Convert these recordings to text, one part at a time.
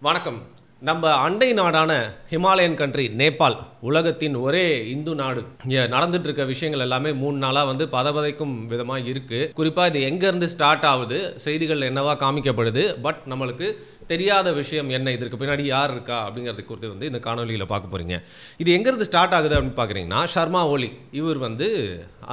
வணக்கம். நம்ம அண்டை நாடான ஹிமாலயன் கண்ட்ரி நேபாள், உலகத்தின் ஒரே இந்து நாடு. இங்கே நடந்துட்டு இருக்க விஷயங்கள் எல்லாமே 3 நாளாக வந்து பதபதைக்கும் விதமாக இருக்குது. குறிப்பாக இது எங்கேருந்து ஸ்டார்ட் ஆகுது, செய்திகள் என்னவா காமிக்கப்படுது, பட் நம்மளுக்கு தெரியாத விஷயம் என்ன, இதற்கு பின்னாடி யார் இருக்கா அப்படிங்கிறது குறித்து வந்து இந்த காணொலியில் பார்க்க போகிறீங்க. இது எங்கேருந்து ஸ்டார்ட் ஆகுது அப்படின்னு பார்க்குறீங்கன்னா, ஷர்மா ஓலி இவர் வந்து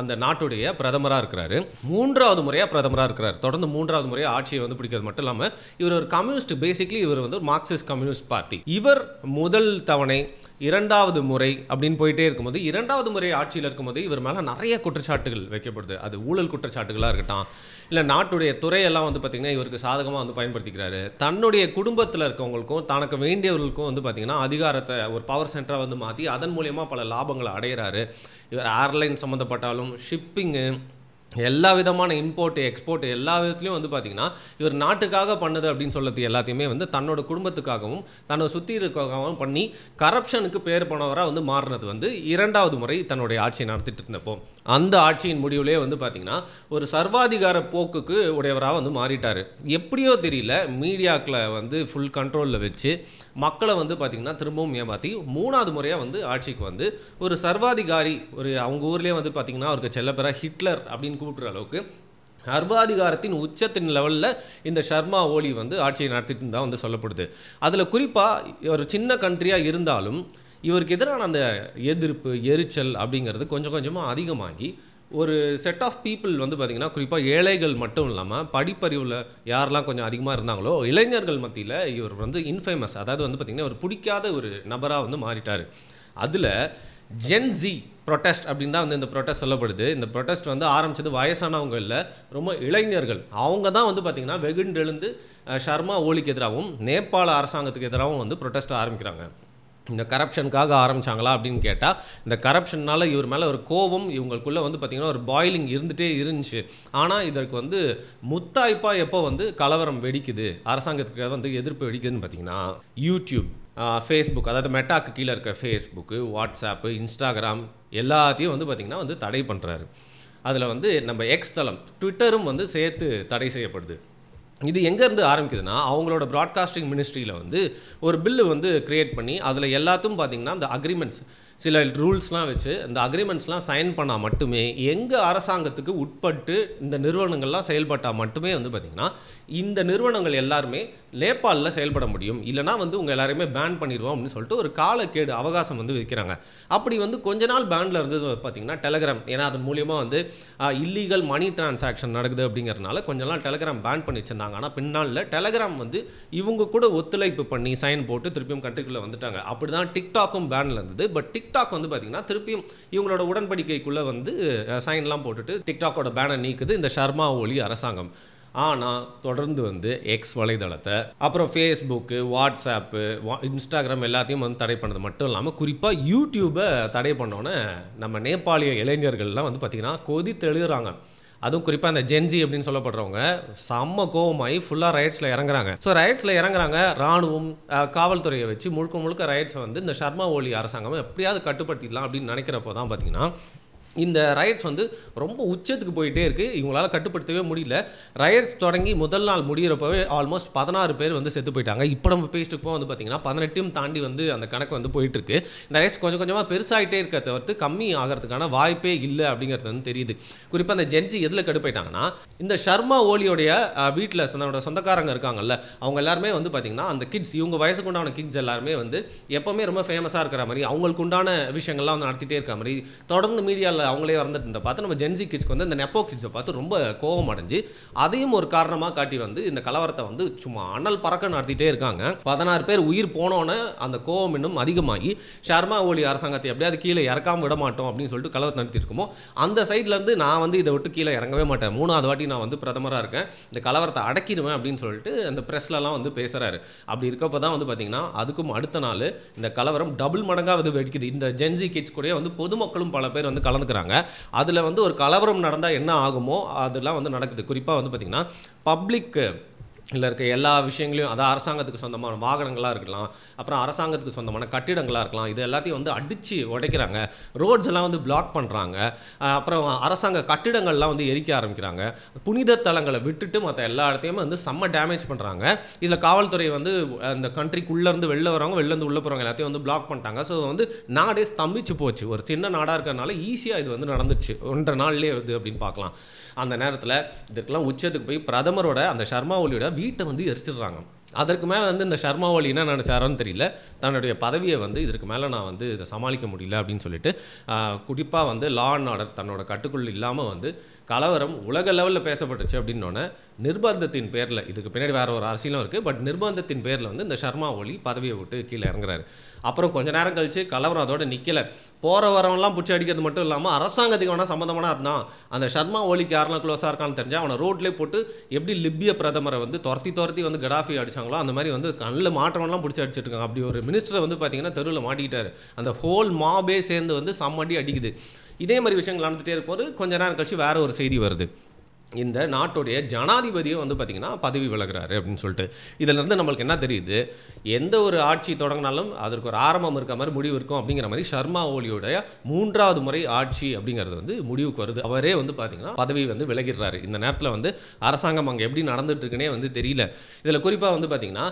அந்த நாட்டுடைய பிரதமராக இருக்கிறாரு. 3வது முறையாக பிரதமராக இருக்கிறார். தொடர்ந்து 3வது முறையாக ஆட்சியை வந்து பிடிக்கிறது மட்டும் இல்லாமல் இவர் ஒரு கம்யூனிஸ்ட். பேசிக்லி இவர் வந்து ஒரு மார்க்சிஸ்ட் கம்யூனிஸ்ட் பார்ட்டி. இவர் முதல் தவணை, 2வது முறை அப்படின்னு போயிட்டே இருக்கும்போது, 2வது முறை ஆட்சியில் இருக்கும்போது இவர் மேலே நிறைய குற்றச்சாட்டுகள் வைக்கப்படுது. அது ஊழல் குற்றச்சாட்டுகளாக இருக்கட்டும், இல்லை நாட்டுடைய துறையெல்லாம் வந்து பார்த்திங்கன்னா இவருக்கு சாதகமாக வந்து பயன்படுத்திக்கிறாரு. தன்னுடைய குடும்பத்தில் இருக்கவங்களுக்கும் தனக்கு வேண்டியவர்களுக்கும் வந்து பார்த்திங்கன்னா அதிகாரத்தை ஒரு பவர் சென்டராக வந்து மாற்றி அதன் மூலியமாக பல லாபங்களை அடைகிறாரு. இவர் ஏர்லைன் சம்மந்தப்பட்டாலும், ஷிப்பிங்கு, எல்லா விதமான இம்போர்ட் எக்ஸ்போர்ட் எல்லா விதத்துலையும் வந்து பார்த்திங்கன்னா இவர் நாட்டுக்காக பண்ணது அப்படின்னு சொல்கிறது எல்லாத்தையுமே வந்து தன்னோட குடும்பத்துக்காகவும் தன்னோட சுற்றி இருக்கவும் பண்ணி கரப்ஷனுக்கு பேர் போனவராக வந்து மாறினது வந்து 2வது முறை தன்னுடைய ஆட்சியை நடத்திட்டு இருந்தப்போ. அந்த ஆட்சியின் முடிவுலேயே வந்து பார்த்திங்கன்னா ஒரு சர்வாதிகார போக்குக்கு உடையவராக வந்து மாறிட்டார். எப்படியோ தெரியல, மீடியாக்களை வந்து ஃபுல் கண்ட்ரோலில் வச்சு மக்களை வந்து பார்த்திங்கன்னா திரும்பவும் ஏமாற்றி 3வது முறையாக வந்து ஆட்சிக்கு வந்து ஒரு சர்வாதிகாரி, ஒரு அவங்க ஊர்லேயே வந்து பார்த்திங்கன்னா அவருக்கு செல்லப்பெற ஹிட்லர் அப்படின்னு கூப்பிட்ற அளவுக்கு சர்வாதிகாரத்தின் உச்சத்தின் லெவலில் இந்த ஷர்மா ஓலி வந்து ஆட்சியை நடத்திட்டு தான் வந்து சொல்லப்படுது. அதில் குறிப்பாக ஒரு சின்ன கண்ட்ரியாக இருந்தாலும் இவருக்கு எதிரான அந்த எதிர்ப்பு, எரிச்சல் அப்படிங்கிறது கொஞ்சம் கொஞ்சமாக அதிகமாகி ஒரு செட் ஆஃப் பீப்புள் வந்து பார்த்திங்கன்னா குறிப்பாக ஏழைகள் மட்டும் இல்லாமல் படிப்பறிவில் யாரெல்லாம் கொஞ்சம் அதிகமாக இருந்தாங்களோ இளைஞர்கள் மத்தியில் இவர் வந்து இன்ஃபேமஸ், அதாவது வந்து பார்த்திங்கன்னா ஒரு பிடிக்காத ஒரு நபராக வந்து மாறிட்டார். அதில் ஜென்ஸி ப்ரொட்டஸ்ட் அப்படின்னு தான் வந்து இந்த ப்ரொட்டஸ்ட் சொல்லப்படுது. இந்த ப்ரொட்டஸ்ட் வந்து ஆரம்பித்தது வயசானவங்க இல்லை, ரொம்ப இளைஞர்கள். அவங்க தான் வந்து பார்த்திங்கன்னா வெகுண்டெழுந்து ஷர்மா ஓலிக்கு எதிராகவும் நேபாள அரசாங்கத்துக்கு எதிராகவும் வந்து ப்ரொட்டஸ்ட் ஆரம்பிக்கிறாங்க. இந்த கரப்ஷனுக்காக ஆரம்பித்தாங்களா அப்படின்னு கேட்டால், இந்த கரப்ஷனால் இவர் மேலே ஒரு கோபம் இவங்களுக்குள்ளே வந்து பார்த்திங்கன்னா ஒரு பாயிலிங் இருந்துகிட்டே இருந்துச்சு. ஆனால் இதற்கு வந்து முத்தாய்ப்பாக எப்போ வந்து கலவரம் வெடிக்குது, அரசாங்கத்துக்கு வந்து எதிர்ப்பு வெடிக்குதுன்னு பார்த்திங்கன்னா யூடியூப், ஃபேஸ்புக், அதாவது மெட்டாக்கு கீழே இருக்க ஃபேஸ்புக்கு, வாட்ஸ்அப்பு, இன்ஸ்டாகிராம் எல்லாத்தையும் வந்து பார்த்திங்கன்னா வந்து தடை பண்ணுறாரு. அதில் வந்து நம்ம எக்ஸ் தளம் ட்விட்டரும் வந்து சேர்த்து தடை செய்யப்படுது. இது எங்கேருந்து ஆரம்பிக்குதுன்னா, அவங்களோட ப்ராட்காஸ்டிங் மினிஸ்ட்ரியில் வந்து ஒரு பில்லு வந்து க்ரியேட் பண்ணி அதில் எல்லாத்தையும் பார்த்திங்கன்னா அந்த அக்ரிமெண்ட்ஸ், சில ரூல்ஸ்லாம் வச்சு இந்த அக்ரிமெண்ட்ஸ்லாம் சைன் பண்ணால் மட்டுமே, எங்கள் அரசாங்கத்துக்கு உட்பட்டு இந்த நிறுவனங்கள்லாம் செயல்பட்டால் மட்டுமே வந்து பார்த்திங்கன்னா இந்த நிறுவனங்கள் எல்லாருமே நேபாளில் செயல்பட முடியும், இல்லைனா வந்து உங்கள் எல்லாருமே பேன் பண்ணிடுவோம் அப்படின்னு சொல்லிட்டு ஒரு காலக்கேடு அவகாசம் வந்து வைக்கிறாங்க. அப்படி வந்து கொஞ்ச நாள் பேனில் இருந்தது பார்த்திங்கன்னா டெலகிராம். ஏன்னா அதன் மூலியமாக வந்து இல்லீகல் மணி டிரான்சாக்ஷன் நடக்குது அப்படிங்கிறதுனால கொஞ்ச நாள் டெலகிராம் பேன் பண்ணி வச்சுருந்தாங்க. ஆனால் பின்னால் டெலகிராம் வந்து இவங்க கூட ஒத்துழைப்பு பண்ணி சைன் போட்டு திருப்பியும் கண்ட்ரிக்குள்ளே வந்துட்டாங்க. அப்படி தான் டிக்டாக்கும் பேனில் இருந்தது. பட் டிக்டாக் வந்து பார்த்திங்கன்னா திருப்பியும் இவங்களோட உடன்படிக்கைக்குள்ளே வந்து சைன்லாம் போட்டுட்டு டிக்டாக்கோட பேனை நீக்குது இந்த ஷர்மா ஓலி அரசாங்கம். ஆனால் தொடர்ந்து வந்து எக்ஸ் வலைதளத்தை, அப்புறம் ஃபேஸ்புக்கு, வாட்ஸ்அப்பு, இன்ஸ்டாகிராம் எல்லாத்தையும் வந்து தடை பண்ணது மட்டும் இல்லாமல் குறிப்பாக யூடியூப்பை தடை பண்ணோன்னே நம்ம நேபாளிய இளைஞர்கள்லாம் வந்து பார்த்திங்கன்னா கொதித்தெழுகிறாங்க. அதுவும் குறிப்பாக அந்த ஜென்ஸி அப்படின்னு சொல்லப்படுறவங்க செம்ம கோவமாகி ஃபுல்லாக ரைட்ஸில் இறங்குறாங்க. ஸோ ரைட்ஸில் இறங்குறாங்க. இராணுவம், காவல்துறையை வச்சு முழுக்க ரைட்ஸை வந்து இந்த ஷர்மா ஓலி அரசாங்கம் எப்படியாவது கட்டுப்படுத்திடலாம் அப்படின்னு நினைக்கிறப்போ தான் பார்த்திங்கன்னா இந்த ரைட்ஸ் வந்து ரொம்ப உச்சத்துக்கு போயிட்டே இருக்குது. இவங்களால் கட்டுப்படுத்தவே முடியல. ரைட்ஸ் தொடங்கி முதல் நாள் முடிகிறப்பவே ஆல்மோஸ்ட் 16 பேர் வந்து செத்து போயிட்டாங்க. இப்போ நம்ம பேசிட்டு வந்து பார்த்திங்கன்னா 18 தாண்டி வந்து அந்த கணக்கு வந்து போயிட்டுருக்கு. இந்த ரைட்ஸ் கொஞ்சம் கொஞ்சமாக பெருசாகிட்டே இருக்க தவிர்த்து கம்மி ஆகிறதுக்கான வாய்ப்பே இல்லை அப்படிங்கிறது வந்து தெரியுது. குறிப்பாக அந்த ஜென்ஸி எதில் கடுப்பாயிட்டாங்கன்னா, இந்த ஷர்மா ஓலியோடைய வீட்டில் தன்னோட சொந்தக்காரங்க இருக்காங்கல்ல, அவங்க எல்லாருமே வந்து பார்த்திங்கன்னா அந்த கிட்ஸ், இவங்க வயசுக்கு உண்டான கிட்ஸ் எல்லாருமே வந்து எப்போவுமே ரொம்ப ஃபேமஸாக இருக்கிற மாதிரி, அவங்களுக்கு உண்டான விஷயங்கள்லாம் வந்து நடத்திட்டே இருக்க மாதிரி தொடர்ந்து மீடியாவில் அவங்களே வந்துட்டு இருந்த பார்த்து நம்ம ஜென்ஸி கிட்ஸ்க்கு வந்து இந்த நெப்போ கிட்ஸை பார்த்து ரொம்ப கோபம் அடைஞ்சு அதையும் ஒரு காரணமாக காட்டி வந்து இந்த கலவரத்தை வந்து சும்மா அனல் பறக்க நடத்திட்டே இருக்காங்க. 16 பேர் உயிர் போனோன்னு அந்த கோபம் இன்னும் அதிகமாகி ஷர்மா ஓலி அரசாங்கத்தை எப்படியாவது கீழே இறக்காமல் விட மாட்டோம் அப்படின்னு சொல்லிட்டு கலவரத்தை நடத்திட்டு இருக்கோமோ, அந்த சைட்லேருந்து நான் வந்து இதை விட்டு கீழே இறங்கவே மாட்டேன், 3வது வாட்டி நான் வந்து பிரதமராக இருக்கேன், இந்த கலவரத்தை அடக்கிடுவேன் அப்படின்னு சொல்லிட்டு அந்த ப்ரெஸ்லலாம் வந்து பேசுகிறாரு. அப்படி இருக்கப்போ தான் வந்து பார்த்திங்கன்னா அதுக்கும் அடுத்த நாள் இந்த கலவரம் டபுள் மடங்காக வந்து வெடிக்குது. இந்த ஜென்ஸி கிட்ஸ் கூட வந்து பொதுமக்களும் பல பேர் வந்து கலந்துக்கிறாங்க. அதில் வந்து ஒரு கலவரம் நடந்தால் என்ன ஆகுமோ அதெல்லாம் வந்து நடக்குது. குறிப்பாக வந்து பார்த்திங்கன்னா பப்ளிக் இல்லை இருக்க எல்லா விஷயங்களையும், அதாவது அரசாங்கத்துக்கு சொந்தமான வாகனங்களாக இருக்கலாம், அப்புறம் அரசாங்கத்துக்கு சொந்தமான கட்டிடங்களாக இருக்கலாம், இது எல்லாத்தையும் வந்து அடித்து உடைக்கிறாங்க. ரோட்ஸ் எல்லாம் வந்து பிளாக் பண்ணுறாங்க. அப்புறம் அரசாங்க கட்டிடங்கள்லாம் வந்து எரிக்க ஆரம்பிக்கிறாங்க. புனித தலங்களை விட்டுட்டு மற்ற எல்லா இடத்தையுமே வந்து செம்ம டேமேஜ் பண்ணுறாங்க. இதில் காவல்துறை வந்து அந்த கண்ட்ரிக்குள்ளேருந்து வெளில வரவங்க, வெளிலேருந்து உள்ளே போகிறவங்க எல்லாத்தையும் வந்து பிளாக் பண்ணிட்டாங்க. ஸோ வந்து நாடே ஸ்தம்பிச்சு போச்சு. ஒரு சின்ன நாடாக இருக்கிறதுனால ஈஸியாக இது வந்து நடந்துச்சு. 1.5 நாள்லேயே வருது அப்படின்னு பார்க்கலாம். அந்த நேரத்தில் இதுக்கெல்லாம் உச்சத்துக்கு போய் பிரதமரோட அந்த சர்மா ஒலியோட வீட்டை வந்து எரிச்சிடுறாங்க. அதற்கு மேலே வந்து இந்த சர்மா ஒலி என்ன நினச்சாரோன்னு தெரியல, தன்னுடைய பதவியை வந்து இதற்கு மேலே நான் வந்து இதை சமாளிக்க முடியல அப்படின்னு சொல்லிட்டு குறிப்பாக வந்து லா அண்ட் ஆர்டர் தன்னோட கட்டுக்குள் இல்லாமல் வந்து கலவரம் உலக லெவலில் பேசப்பட்டுச்சு அப்படின்னோடனே நிர்பந்தத்தின் பேரில், இதுக்கு பின்னாடி வேறு ஒரு அரசியலும் இருக்குது, பட் நிர்பந்தத்தின் பேரில் வந்து இந்த சர்மா ஒலி பதவியை விட்டு கீழே இறங்குறாரு. அப்புறம் கொஞ்ச நேரம் கழிச்சு கலவரம் அதோட நிற்கலை. போகிற வரவெல்லாம் பிடிச்சி அடிக்கிறது மட்டும் இல்லாமல் அரசாங்கத்துக்கு வேணால் சம்மந்தமான இருந்தான் அந்த சர்மா ஒலிக்கு யாரெல்லாம் க்ளோஸாக இருக்கான்னு தெரிஞ்சால் அவனை ரோட்லேயே போட்டு எப்படி லிபிய பிரதமரை வந்து துரத்தி வந்து கடாஃபி அடித்தாங்களோ அந்த மாதிரி வந்து கண்ணில் மாற்றவெல்லாம் பிடிச்சி அடிச்சிருக்காங்க. அப்படி ஒரு மினிஸ்டரை வந்து பார்த்திங்கன்னா தெருவில் மாட்டிக்கிட்டார். அந்த ஹோல் மாபே சேர்ந்து வந்து சம்மடி அடிக்குது. இதே மாதிரி விஷயங்கள் நடந்துகிட்டே இருக்கும்போது கொஞ்ச நேரம் கழிச்சு வேறு ஒரு செய்தி வருது. இந்த நாட்டுடைய ஜனாதிபதியும் வந்து பார்த்திங்கன்னா பதவி விலகிறாரு அப்படின்னு சொல்லிட்டு. இதிலிருந்து நம்மளுக்கு என்ன தெரியுது, எந்த ஒரு ஆட்சி தொடங்கினாலும் அதற்கு ஒரு ஆரம்பம் இருக்க மாதிரி முடிவு இருக்கும் அப்படிங்கிற மாதிரி சர்மா ஒலியோடைய 3வது முறை ஆட்சி அப்படிங்கிறது வந்து முடிவுக்கு வருது. அவரே வந்து பார்த்திங்கன்னா பதவி வந்து விலகிடுறாரு. இந்த நேரத்தில் வந்து அரசாங்கம் அங்கே எப்படி நடந்துட்டு இருக்குன்னே வந்து தெரியல. இதில் குறிப்பாக வந்து பார்த்திங்கன்னா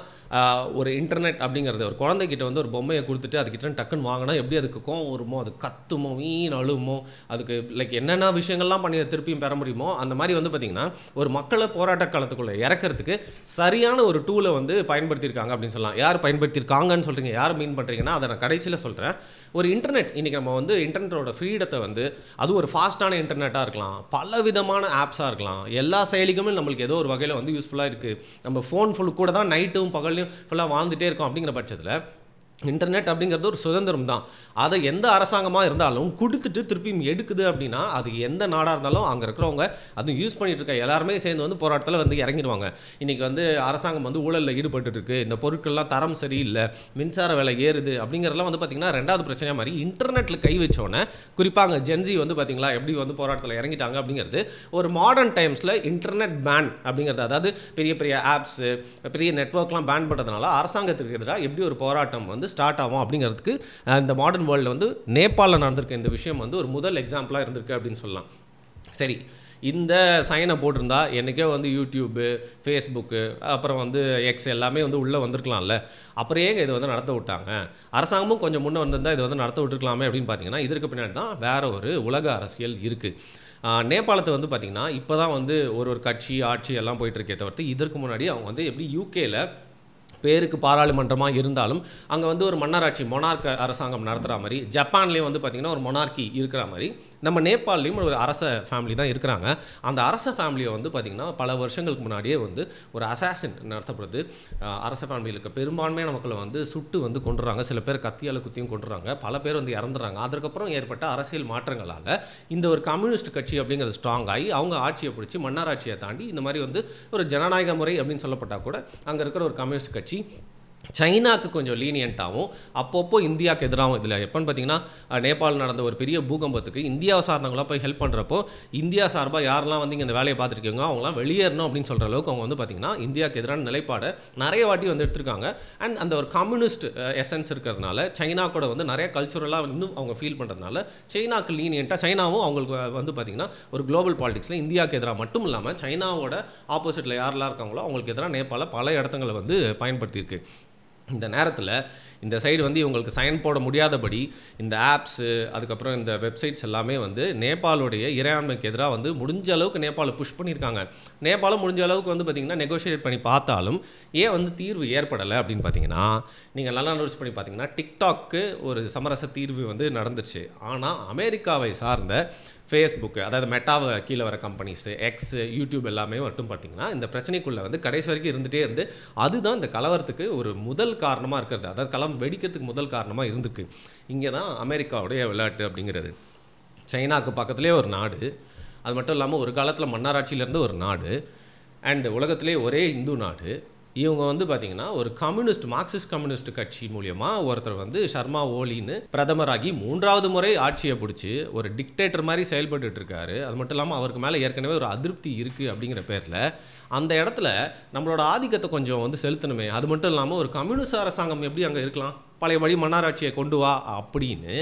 ஒரு இன்டர்நெட் அப்படிங்கிறது ஒரு குழந்தைகிட்ட வந்து ஒரு பொம்மையை கொடுத்துட்டு அதுக்கிட்ட டக்குன்னு வாங்கினா எப்படி அதுக்கு கோவம் வருமோ, அது கத்துமோ, மீன் அழுமோ, அதுக்கு லைக் என்னென்ன விஷயங்கள்லாம் பண்ணி திருப்பியும் பெற முடியுமோ அந்த மாதிரி வந்து பார்த்திங்கன்னா ஒரு மக்களை போராட்ட காலத்துக்குள்ளே இறக்கிறதுக்கு சரியான ஒரு டூலை வந்து பயன்படுத்தியிருக்காங்க அப்படின்னு சொல்லலாம். யார் பயன்படுத்தியிருக்காங்கன்னு சொல்கிறீங்க, யார் மீன் பண்ணுறீங்கன்னா அதை நான் கடைசியில் சொல்கிறேன். ஒரு இன்டர்நெட் இன்றைக்கி நம்ம வந்து இன்டர்நெட்டோட ஃப்ரீடத்தை வந்து அது ஒரு ஃபாஸ்ட்டான இன்டர்நெட்டாக இருக்கலாம், பல விதமான ஆப்ஸாக இருக்கலாம், எல்லா செயலிகளுமே நம்மளுக்கு ஏதோ ஒரு வகையில் வந்து யூஸ்ஃபுல்லாக இருக்குது. நம்ம ஃபோன் கூட தான் நைட்டும் பகல்லையும் ஃபுல்லாக வாழ்ந்துகிட்டே இருக்கோம். அப்படிங்கிற பட்சத்தில் இன்டர்நெட் அப்படிங்கிறது ஒரு சுதந்திரம் தான். அதை எந்த அரசாங்கமாக இருந்தாலும் கொடுத்துட்டு திருப்பியும் எடுக்குது அப்படின்னா அது எந்த நாடாக இருந்தாலும் அங்கே இருக்கிறவங்க அதுவும் யூஸ் பண்ணிட்டு இருக்க எல்லாருமே சேர்ந்து வந்து போராட்டத்தில் வந்து இறங்கிடுவாங்க. இன்றைக்கி வந்து அரசாங்கம் வந்து ஊழலில் ஈடுபட்டு இருக்கு, இந்த பொருட்கள்லாம் தரம் சரியில்லை, மின்சார விலை ஏறுது அப்படிங்கிறதெல்லாம் வந்து பார்த்திங்கன்னா 2வது பிரச்சனை மாதிரி இன்டர்நெட்டில் கை வச்சோன்னே குறிப்பாக அங்கே ஜென்சி வந்து பார்த்திங்களா எப்படி வந்து போராட்டத்தில் இறங்கிட்டாங்க அப்படிங்கிறது ஒரு மாடர்ன் டைம்ஸில் இன்டர்நெட் பேன் அப்படிங்கிறது, அதாவது பெரிய பெரிய ஆப்ஸு பெரிய நெட்வொர்க்லாம் பேன் பண்ணுறதுனால அரசாங்கத்துக்கு எதிராக எப்படி ஒரு போராட்டம் வந்து ஸ்டார்ட் ஆகும் அப்படிங்கிறதுக்கு இந்த மாடர்ன் வேர்ல்டில் வந்து நேபாளில் நடந்திருக்க இந்த விஷயம் வந்து ஒரு முதல் எக்ஸாம்பிளாக இருந்திருக்கு அப்படின்னு சொல்லலாம். சரி, இந்த சைனை போட்டிருந்தா என்றைக்கே வந்து யூடியூப்பு, ஃபேஸ்புக்கு, அப்புறம் வந்து எக்ஸ் எல்லாமே வந்து உள்ளே வந்திருக்கலாம்ல. அப்புறம் ஏங்க இதை வந்து நடத்த விட்டாங்க? அரசாங்கமும் கொஞ்சம் முன்னே வந்திருந்தால் இதை வந்து நடத்த விட்டுருக்கலாமே அப்படின்னு பார்த்தீங்கன்னா இதற்கு பின்னாடி தான் வேற ஒரு உலக அரசியல் இருக்குது. நேபாளத்தை வந்து பார்த்திங்கன்னா இப்போ தான் வந்து ஒரு கட்சி ஆட்சி எல்லாம் போயிட்டுருக்கே தவிர்த்து இதற்கு முன்னாடி அவங்க வந்து எப்படி யூகேல பேருக்கு பாராளுமன்றமாக இருந்தாலும் அங்கே வந்து ஒரு மன்னராட்சி மொனார்க் அரசாங்கம் நடத்துகிற மாதிரி, ஜப்பான்லேயும் வந்து பார்த்திங்கன்னா ஒரு மொனார்க்கி இருக்கிற மாதிரி நம்ம நேபாள்லேயும் ஒரு அரச ஃபேமிலி தான் இருக்கிறாங்க. அந்த அரச ஃபேமிலியை வந்து பார்த்திங்கன்னா பல வருஷங்களுக்கு முன்னாடியே வந்து ஒரு அசாசின் நடத்தப்படுது. அரச ஃபேமிலியில் இருக்க பெரும்பான்மையான மக்களை வந்து சுட்டு வந்து கொண்டுறாங்க, சில பேர் கத்தியால் குத்தியும் கொண்டுறாங்க, பல பேர் வந்து இறந்துறாங்க. அதுக்கப்புறம் ஏற்பட்ட அரசியல் மாற்றங்களால் இந்த ஒரு கம்யூனிஸ்ட் கட்சி அப்படிங்கிறது ஸ்ட்ராங் ஆகி அவங்க ஆட்சியை பிடிச்சி மன்னராட்சியை தாண்டி இந்த மாதிரி வந்து ஒரு ஜனநாயக முறை அப்படின்னு சொல்லப்பட்டால் கூட அங்கே இருக்கிற ஒரு கம்யூனிஸ்ட் கட்சி சைனாவுக்கு கொஞ்சம் லீனியண்ட்டாகவும் அப்பப்போ இந்தியாவுக்கு எதிராகவும், இதில் எப்போன்னு பார்த்தீங்கன்னா நேபாள் நடந்த ஒரு பெரிய பூகம்பத்துக்கு இந்தியாவை சார்ந்தவங்களாம் போய் ஹெல்ப் பண்ணுறப்போ இந்தியா சார்பாக யாரெல்லாம் வந்து இங்கே இந்த வேலையை பார்த்துருக்கீங்க அவங்களாம் வெளியேறணும் அப்படின்னு சொல்கிற அளவுக்கு அவங்க வந்து பார்த்திங்கன்னா இந்தியாவுக்கு எதிரான நிலைப்பாடை நிறைய வாட்டி வந்து எடுத்திருக்காங்க. அண்ட் அந்த ஒரு கம்யூனிஸ்ட் எசன்ஸ் இருக்கிறதுனால சைனா கூட வந்து நிறைய கல்ச்சுரலாக இன்னும் அவங்க ஃபீல் பண்ணுறதுனால சைனாவுக்கு லீனியண்ட்டாக சைனாவும் அவங்களுக்கு வந்து பார்த்திங்கன்னா ஒரு குளோபல் பாலிடிக்ஸில் இந்தியாவுக்கு எதிராக மட்டும் இல்லாமல் சைனாவோட ஆப்போசிட்டில் யாரெல்லாம் இருக்காங்களோ அவங்களுக்கு எதிராக நேபாள பல இடங்களை வந்து பயன்படுத்தியிருக்கு. இந்த நேரத்தில் இந்த சைடு வந்து இவங்களுக்கு சைன் போட முடியாதபடி இந்த ஆப்ஸு அதுக்கப்புறம் இந்த வெப்சைட்ஸ் எல்லாமே வந்து நேபாளுடைய இறையாண்மைக்கு எதிராக வந்து முடிஞ்ச அளவுக்கு நேபாளை புஷ் பண்ணியிருக்காங்க. நேபாளம் முடிஞ்ச அளவுக்கு வந்து பார்த்திங்கன்னா நெகோஷியேட் பண்ணி பார்த்தாலும் ஏன் வந்து தீர்வு ஏற்படலை அப்படின்னு பார்த்தீங்கன்னா நீங்கள் நல்லா நோட்ஸ் பண்ணி பார்த்தீங்கன்னா டிக்டாக்கு ஒரு சமரச தீர்வு வந்து நடந்துருச்சு. ஆனால் அமெரிக்காவை சார்ந்த ஃபேஸ்புக்கு, அதாவது மெட்டாவை கீழே வர கம்பெனிஸு, எக்ஸு, யூடியூப் எல்லாமே மட்டும் பார்த்திங்கன்னா இந்த பிரச்சனைக்குள்ளே வந்து கடைசி வரைக்கும் இருந்துகிட்டே இருந்து அதுதான் இந்த கலவரத்துக்கு ஒரு முதல் காரணமாக இருக்கிறது, அதாவது கலம் வெடிக்கிறதுக்கு முதல் காரணமாக இருந்துருக்கு. இங்கே தான் அமெரிக்காவுடைய விளையாட்டு அப்படிங்கிறது. சைனாவுக்கு பக்கத்துலேயே ஒரு நாடு, அது மட்டும் இல்லாமல் ஒரு காலத்தில் மன்னராட்சியிலேருந்து ஒரு நாடு, அண்டு உலகத்திலே ஒரே இந்து நாடு, இவங்க வந்து பார்த்தீங்கன்னா ஒரு கம்யூனிஸ்ட் மார்க்சிஸ்ட் கம்யூனிஸ்ட் கட்சி மூலியமாக ஒருத்தர் வந்து சர்மா ஓலின்னு பிரதமராகி 3வது முறை ஆட்சியை பிடிச்சி ஒரு டிக்டேட்டர் மாதிரி செயல்பட்டு இருக்காரு. அது மட்டும் இல்லாமல் அவருக்கு மேலே ஏற்கனவே ஒரு அதிருப்தி இருக்குது அப்படிங்கிற பேரில் அந்த இடத்துல நம்மளோட ஆதிக்கத்தை கொஞ்சம் வந்து செலுத்தணுமே. அது மட்டும் இல்லாமல் ஒரு கம்யூனிஸ்ட் அரசாங்கம் எப்படி அங்கே இருக்கலாம், பழையபடி மன்னாராட்சியை கொண்டு வா அப்படின்னு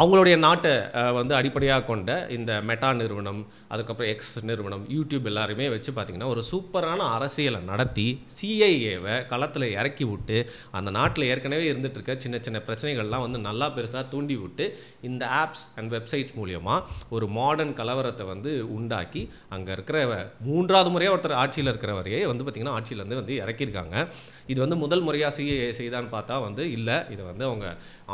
அவங்களுடைய நாட்டை வந்து அடிப்படையாக கொண்ட இந்த மெட்டா நிறுவனம், அதுக்கப்புறம் எக்ஸ் நிறுவனம், யூடியூப் எல்லாருமே வச்சு பார்த்திங்கன்னா ஒரு சூப்பரான அரசியலை நடத்தி சிஐஏவை களத்தில் இறக்கி விட்டு அந்த நாட்டில் ஏற்கனவே இருந்துகிட்டு இருக்க சின்ன சின்ன பிரச்சனைகள்லாம் வந்து நல்லா பெருசாக தூண்டி விட்டு இந்த ஆப்ஸ் அண்ட் வெப்சைட்ஸ் மூலியமாக ஒரு மாடர்ன் கலவரத்தை வந்து உண்டாக்கி அங்கே இருக்கிற 3வது முறையாக ஒருத்தர் ஆட்சியில் இருக்கிறவரையே வந்து பார்த்திங்கன்னா ஆட்சியிலேருந்து வந்து இறக்கியிருக்காங்க. இது வந்து முதல் முறையாக சிஐஏ செய்தான்னு பார்த்தா வந்து இல்லை, இதை வந்து அவங்க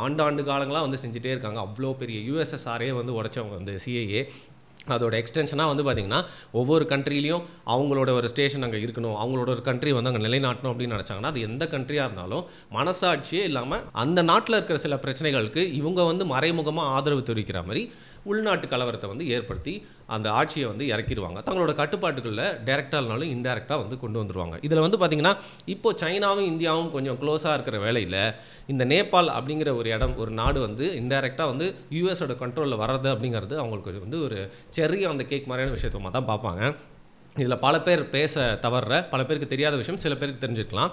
ஆண்டாண்டு காலங்களாக வந்து செஞ்சுட்டே இருக்காங்க. அவ்வளோ பெரிய யூஎஸ்எஸ்ஆரே வந்து உடைச்சவங்க வந்து சிஐஏ. அதோட எக்ஸ்டென்ஷனாக வந்து பார்த்திங்கன்னா ஒவ்வொரு கண்ட்ரிலையும் அவங்களோட ஒரு ஸ்டேஷன் அங்கே இருக்கணும், அவங்களோட ஒரு கண்ட்ரி வந்து அங்கே நிலைநாட்டணும் அப்படின்னு நினச்சாங்கன்னா அது எந்த கண்ட்ரியாக இருந்தாலும் மனசாட்சியே இல்லாமல் அந்த நாட்டில் இருக்கிற சில பிரச்சனைகளுக்கு இவங்க வந்து மறைமுகமாக ஆதரவு தெரிவிக்கிற மாதிரி உள்நாட்டு கலவரத்தை வந்து ஏற்படுத்தி அந்த ஆட்சியை வந்து இறக்கிடுவாங்க. தங்களோட கட்டுப்பாட்டுகளில் டைரெக்டாக இல்லைனாலும் இன்டைரக்டாக வந்து கொண்டு வந்துடுவாங்க. இதில் வந்து பார்த்திங்கன்னா இப்போ சைனாவும் இந்தியாவும் கொஞ்சம் க்ளோஸாக இருக்கிற வேளையில் இந்த நேபாள் அப்படிங்கிற ஒரு இடம், ஒரு நாடு வந்து இன்டைரக்டாக வந்து யூஎஸோட கண்ட்ரோலில் வர்றது அப்படிங்கிறது அவங்களுக்கு வந்து ஒரு செர்ரி அந்த கேக் மாதிரியான விஷயத்தமாக தான் பார்ப்பாங்க. இதில் பல பேர் பேச தவறுற, பல பேருக்கு தெரியாத விஷயம் சில பேருக்கு தெரிஞ்சிருக்கலாம்.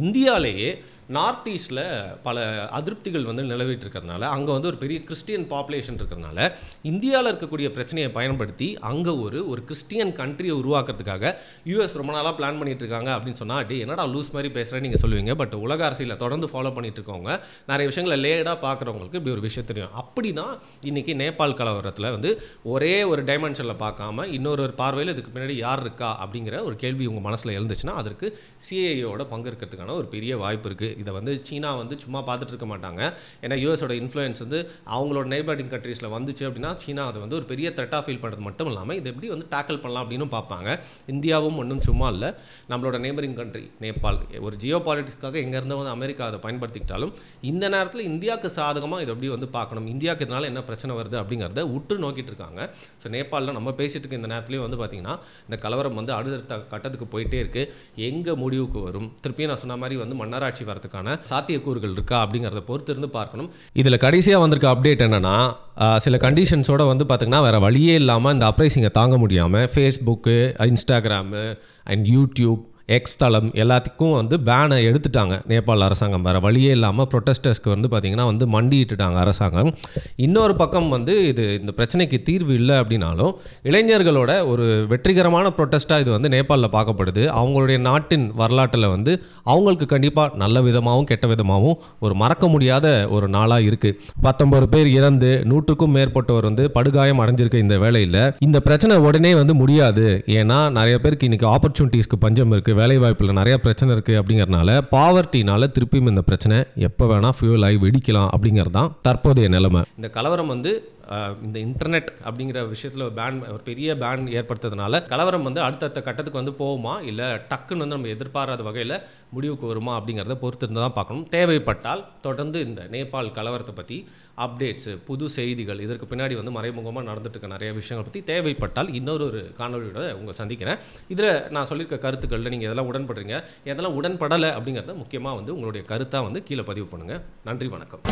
இந்தியாவிலேயே நார்த் ஈஸ்டில் பல அதிருப்திகள் வந்து நிலவிட்டு இருக்கிறதுனால அங்கே வந்து ஒரு பெரிய கிறிஸ்டியன் பாப்புலேஷன் இருக்கிறதுனால இந்தியாவில் இருக்கக்கூடிய பிரச்சனையை பயன்படுத்தி அங்கே ஒரு கிறிஸ்டியன் கண்ட்ரியை உருவாக்குறதுக்காக யூஎஸ் ரொம்ப நாளாக பிளான் பண்ணிட்டு இருக்காங்க அப்படின்னு சொன்னால் டே என்னடா லூஸ் மாதிரி பேசுகிறேன்னு நீங்கள் சொல்லுவீங்க. பட் உலக அரசியலில் தொடர்ந்து ஃபாலோ பண்ணிட்டு இருக்கவங்க நிறைய விஷயங்களை லேடாக பார்க்குறவங்களுக்கு இப்படி ஒரு விஷயம் தெரியும். அப்படி தான் இன்றைக்கி நேபாள் கலவரத்தில் வந்து ஒரே ஒரு டைமென்ஷனில் பார்க்காம இன்னொரு பார்வையில் இதுக்கு பின்னாடி யார் இருக்கா அப்படிங்கிற ஒரு கேள்வி உங்கள் மனசில் எழுந்துச்சுன்னா அதற்கு சிஐஏயோட பங்கு இருக்கிறதுக்கான ஒரு பெரிய வாய்ப்பு இருக்குது. இதை வந்து சீனா வந்து சும்மா பார்த்துட்டு இருக்க மாட்டாங்க. ஏன்னா யூஎஸோட இன்ஃப்ளூயன்ஸ் வந்து அவங்களோட நெய்பரிங் கண்ட்ரீஸில் வந்துச்சு அப்படின்னா சீனா அதை வந்து ஒரு பெரிய த்ரெட்டாக ஃபீல் பண்ணுறது மட்டும் இல்லாமல் இதை எப்படி வந்து டேக்கிள் பண்ணலாம் அப்படின்னு பார்ப்பாங்க. இந்தியாவும் ஒன்றும் சும்மா இல்லை, நம்மளோட நெய்பரிங் கண்ட்ரி நேபாள் ஒரு ஜியோ பாலிட்டிக்ஸ்க்காக எங்கேருந்து வந்து அமெரிக்கா அதை பயன்படுத்திக்கிட்டாலும் இந்த நேரத்தில் இந்தியாவுக்கு சாதகமாக இதை எப்படி வந்து பார்க்கணும், இந்தியாவுக்கு இதனால் என்ன பிரச்சனை வருது அப்படிங்கிறத உற்று நோக்கிட்டு இருக்காங்க. ஸோ நேபாளில் நம்ம பேசிட்டு இருக்க இந்த நேரத்துலேயும் வந்து பார்த்திங்கன்னா இந்த கலவரம் வந்து அடுத்த கட்டத்துக்கு போயிட்டே இருக்குது. எங்கே முடிவுக்கு வரும், திருப்பியும் நான் சொன்ன மாதிரி வந்து மன்னராட்சி வரதுக்கான சாத்தியக்கூறுகள் இருக்கா அப்படிங்கிறத பொறுத்து இருந்து பார்க்கணும். இதில் கடைசியாக வந்திருக்க அப்டேட் என்னன்னா சில கண்டிஷன்ஸோட வந்து பார்த்திங்கன்னா வேறு வழியே இல்லாமல் இந்த அப்ரைசிங்கை தாங்க முடியாமல் Facebook, Instagram and YouTube, X தளம் எல்லாத்துக்கும் வந்து பேனை எடுத்துட்டாங்க நேபாள் அரசாங்கம். வேறு வழியே இல்லாமல் ப்ரொட்டஸ்டர்ஸ்க்கு வந்து பார்த்திங்கன்னா வந்து மண்டிட்டுட்டாங்க அரசாங்கம். இன்னொரு பக்கம் வந்து இந்த பிரச்சனைக்கு தீர்வு இல்லை அப்படின்னாலும் இளைஞர்களோட ஒரு வெற்றிகரமான ப்ரொட்டஸ்ட்டாக இது வந்து நேபாளில் பார்க்கப்படுது. அவங்களுடைய நாட்டின் வரலாற்றில் வந்து அவங்களுக்கு கண்டிப்பாக நல்ல விதமாகவும் கெட்ட விதமாகவும் ஒரு மறக்க முடியாத ஒரு நாளாக இருக்குது. 19 பேர் இறந்து 100க்கும் மேற்பட்டவர் வந்து படுகாயம் அடைஞ்சிருக்க இந்த வேளையில் இந்த பிரச்சனை உடனே வந்து முடியாது. ஏன்னா நிறைய பேருக்கு இன்றைக்கி ஆப்பர்ச்சுனிட்டிஸ்க்கு பஞ்சம் இருக்குது, வேலைவாய்ப்பில் நிறைய பிரச்சனை இருக்குது. அப்படிங்கிறனால பாவர்ட்டினால திருப்பியும் இந்த பிரச்சனை எப்போ வேணால் ஃபியூல் ஆகி வெடிக்கலாம் அப்படிங்கிறது தான் தற்போதைய நிலைமை. இந்த கலவரம் வந்து இந்த இன்டர்நெட் அப்படிங்கிற விஷயத்தில் ஒரு பெரிய பேன் ஏற்படுத்துறதுனால கலவரம் வந்து அடுத்தடுத்த கட்டத்துக்கு வந்து போகுமா இல்லை டக்குன்னு வந்து நம்ம எதிர்பாராத வகையில் முடிவுக்கு வருமா அப்படிங்கிறத பொறுத்து இருந்து தான் பார்க்கணும். தேவைப்பட்டால் தொடர்ந்து இந்த நேபாள் கலவரத்தை பற்றி அப்டேட்ஸு, புது செய்திகள், இதற்கு பின்னாடி வந்து மறைமுகமாக நடந்துட்டு இருக்க நிறைய விஷயங்களை பற்றி தேவைப்பட்டால் இன்னொரு காணொலியோட உங்களை சந்திக்கிறேன். இதில் நான் சொல்லியிருக்க கருத்துக்களில் நீங்கள் எதெல்லாம் உடன்படுறீங்க, எதெல்லாம் உடன்படலை அப்படிங்கிறத முக்கியமாக வந்து உங்களுடைய கருத்தாக வந்து கீழே பதிவு பண்ணுங்கள். நன்றி, வணக்கம்.